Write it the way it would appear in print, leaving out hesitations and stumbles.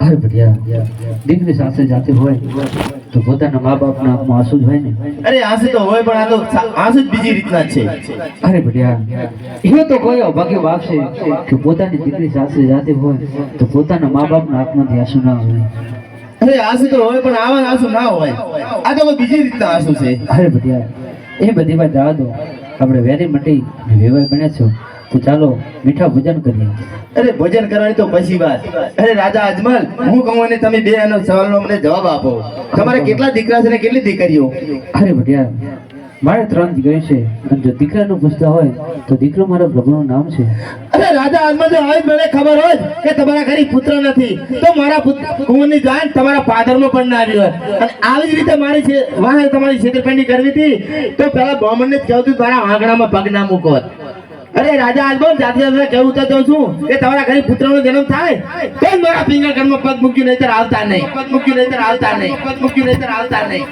अरे बढ़िया દીકરી સાથે જાતી હોય તો પોતાના મા બાપના આંખમાં આંસુ જ હોય ને। અરે આંસુ તો હોય પણ આ તો આંસુ જ બીજી રીતના છે। અરે बढ़िया એવો તો કોઈ અભાગ્ય બાપ છે કે પોતાની દીકરી સાથે જાતી હોય તો પોતાના મા બાપના આંખમાંથી આંસુ ના હોય। અરે આંસુ તો હોય પણ આવા આંસુ ના હોય, આ તો બીજી રીતના આંસુ છે। અરે बढ़िया એ બધી વાત જવા દો, આપણે વેરી મટી વેવાય બન્યા છો તો ચાલો મીઠા ભોજન કરીએ। અરે ભોજન કરવાની તો પછી વાત। અરે રાજા અજમલ, હું કહું અને તમે બે આનો સવાલનો મને જવાબ આપો, તમારે કેટલા દીકરા છે ને કેટલી દીકરીઓ? અરે बढ़िया મારે 3 દીકરી છે અને જો દીકરાનું પૂછતા હોય તો દીકરો મારા પ્રભુનું નામ છે। અરે રાજા અજમલ, જો હવે મને ખબર હોય કે તમારા ઘરે પુત્ર નથી તો મારા કુંવરની જાન તમારા પાદરમાં પણ ના આવી હોય અને આવી જ રીતે મારી છે વાહ તમારી છેતરપિંડી કરવી હતી તો પેલા બ્રાહ્મણને જ કહેવું હતું મારા આંગણામાં પગ ના મૂકો। અરે રાજા અજમલ, જાતે જાતે કેવું તો છું કે તમારા ઘરે પુત્રનો જન્મ થાય તો મારા પિંગળ ઘરમાં પગ મૂક્યું નહીતર આવતા નહીં, પગ મૂક્યું નહીતર આવતા નહીં, પગ મૂક્યું નહીતર આવતા નહીં।